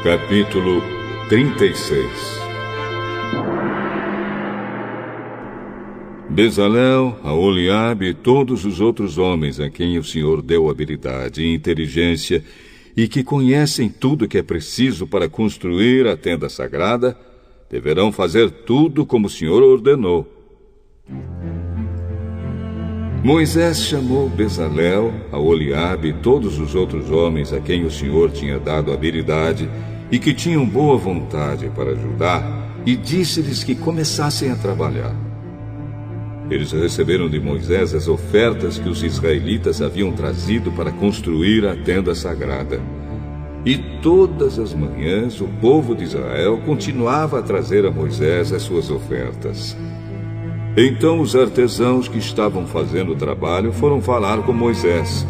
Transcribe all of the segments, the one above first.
Capítulo 36. Bezalel, Aholiabe e todos os outros homens a quem o Senhor deu habilidade e inteligência e que conhecem tudo que é preciso para construir a tenda sagrada, deverão fazer tudo como o Senhor ordenou. Moisés chamou Bezalel, Aholiabe e todos os outros homens a quem o Senhor tinha dado habilidade e que tinham boa vontade para ajudar, e disse-lhes que começassem a trabalhar. Eles receberam de Moisés as ofertas que os israelitas haviam trazido para construir a tenda sagrada. E todas as manhãs o povo de Israel continuava a trazer a Moisés as suas ofertas. Então os artesãos que estavam fazendo o trabalho foram falar com Moisés.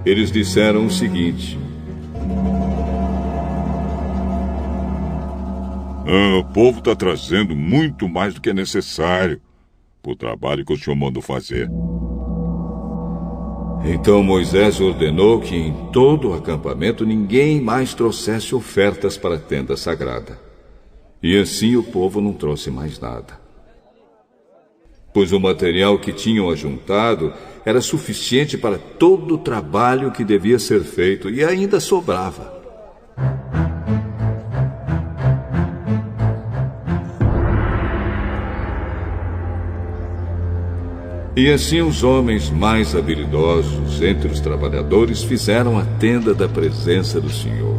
Eles disseram o seguinte: O povo está trazendo muito mais do que é necessário para o trabalho que o Senhor mandou fazer. Então Moisés ordenou que em todo o acampamento ninguém mais trouxesse ofertas para a tenda sagrada. E assim o povo não trouxe mais nada, pois o material que tinham ajuntado era suficiente para todo o trabalho que devia ser feito e ainda sobrava. E assim os homens mais habilidosos entre os trabalhadores fizeram a tenda da presença do Senhor.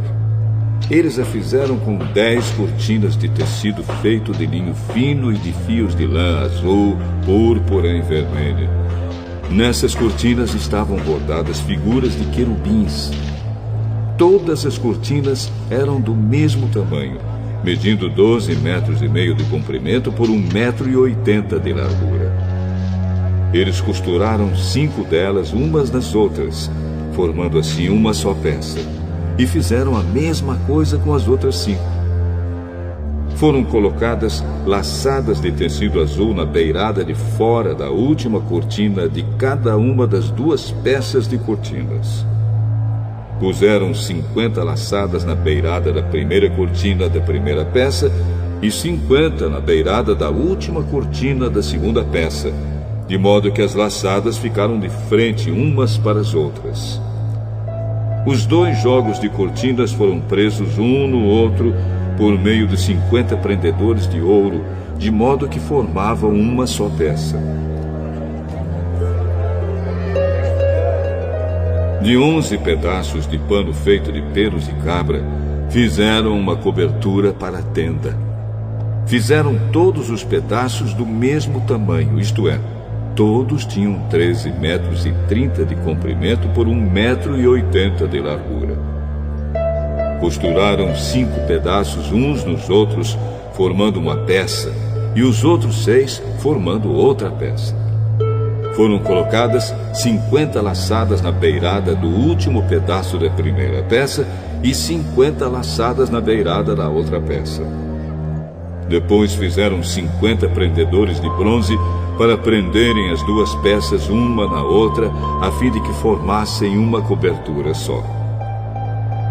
Eles a fizeram com 10 cortinas de tecido feito de linho fino e de fios de lã azul, púrpura e vermelha. Nessas cortinas estavam bordadas figuras de querubins. Todas as cortinas eram do mesmo tamanho, medindo 12,5 metros de comprimento por 1,80 metro de largura. Eles costuraram 5 delas umas nas outras, formando assim uma só peça, e fizeram a mesma coisa com as outras 5. Foram colocadas laçadas de tecido azul na beirada de fora da última cortina de cada uma das 2 peças de cortinas. Puseram 50 laçadas na beirada da primeira cortina da primeira peça e 50 na beirada da última cortina da segunda peça, de modo que as laçadas ficaram de frente umas para as outras. Os 2 jogos de cortinas foram presos um no outro por meio de 50 prendedores de ouro, de modo que formavam uma só peça. De 11 pedaços de pano feito de pelos de cabra, fizeram uma cobertura para a tenda. Fizeram todos os pedaços do mesmo tamanho, isto é, todos tinham 13,30 metros de comprimento por 1,80 metro de largura. Costuraram 5 pedaços uns nos outros, formando uma peça, e os outros 6 formando outra peça. Foram colocadas 50 laçadas na beirada do último pedaço da primeira peça e 50 laçadas na beirada da outra peça. Depois fizeram 50 prendedores de bronze para prenderem as 2 peças uma na outra, a fim de que formassem uma cobertura só.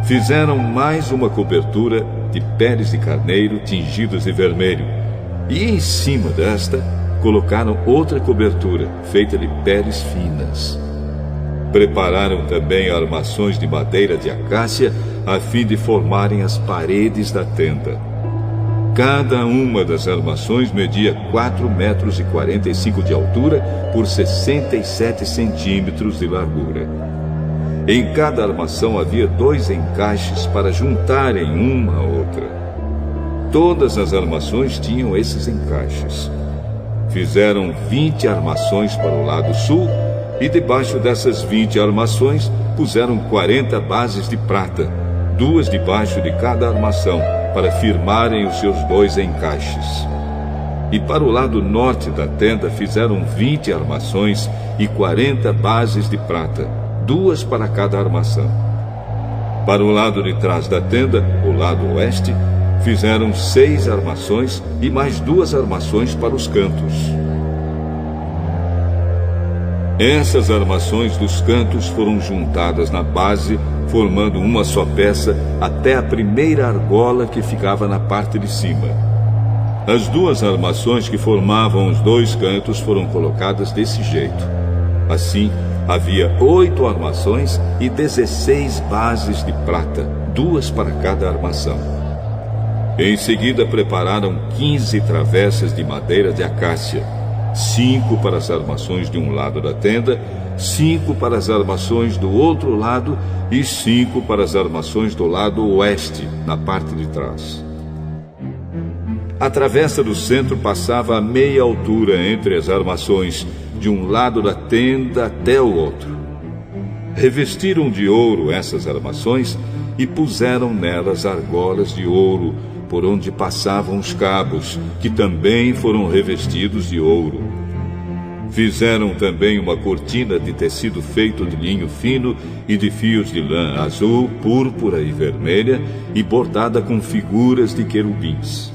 Fizeram mais uma cobertura de peles de carneiro tingidos de vermelho, e em cima desta colocaram outra cobertura feita de peles finas. Prepararam também armações de madeira de acácia, a fim de formarem as paredes da tenda. Cada uma das armações media 4,45 metros de altura por 67 centímetros de largura. Em cada armação havia 2 encaixes para juntarem uma à outra. Todas as armações tinham esses encaixes. Fizeram 20 armações para o lado sul e debaixo dessas 20 armações puseram 40 bases de prata, 2 debaixo de cada armação, para firmarem os seus 2 encaixes. E para o lado norte da tenda fizeram 20 armações e 40 bases de prata, 2 para cada armação. Para o lado de trás da tenda, o lado oeste, fizeram 6 armações e mais 2 armações para os cantos. Essas armações dos cantos foram juntadas na base, formando uma só peça até a primeira argola que ficava na parte de cima. As duas armações que formavam os dois cantos foram colocadas desse jeito. Assim, havia 8 armações e 16 bases de prata, 2 para cada armação. Em seguida, prepararam 15 travessas de madeira de acácia, 5 para as armações de um lado da tenda, 5 para as armações do outro lado e 5 para as armações do lado oeste, na parte de trás. A travessa do centro passava a meia altura entre as armações, de um lado da tenda até o outro. Revestiram de ouro essas armações e puseram nelas argolas de ouro, por onde passavam os cabos, que também foram revestidos de ouro. Fizeram também uma cortina de tecido feito de linho fino e de fios de lã azul, púrpura e vermelha, e bordada com figuras de querubins.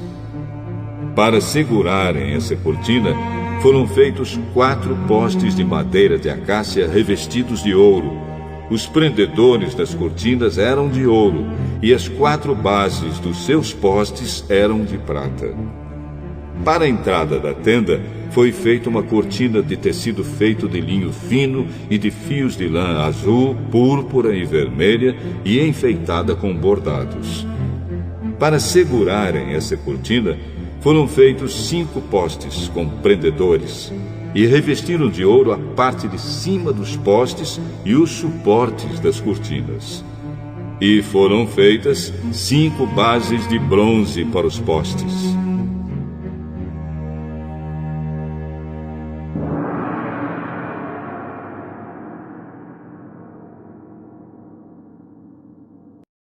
Para segurarem essa cortina, foram feitos 4 postes de madeira de acácia revestidos de ouro. Os prendedores das cortinas eram de ouro, e as 4 bases dos seus postes eram de prata. Para a entrada da tenda, foi feita uma cortina de tecido feito de linho fino e de fios de lã azul, púrpura e vermelha, e enfeitada com bordados. Para segurarem essa cortina, foram feitos 5 postes com prendedores, e revestiram de ouro a parte de cima dos postes e os suportes das cortinas. E foram feitas 5 bases de bronze para os postes.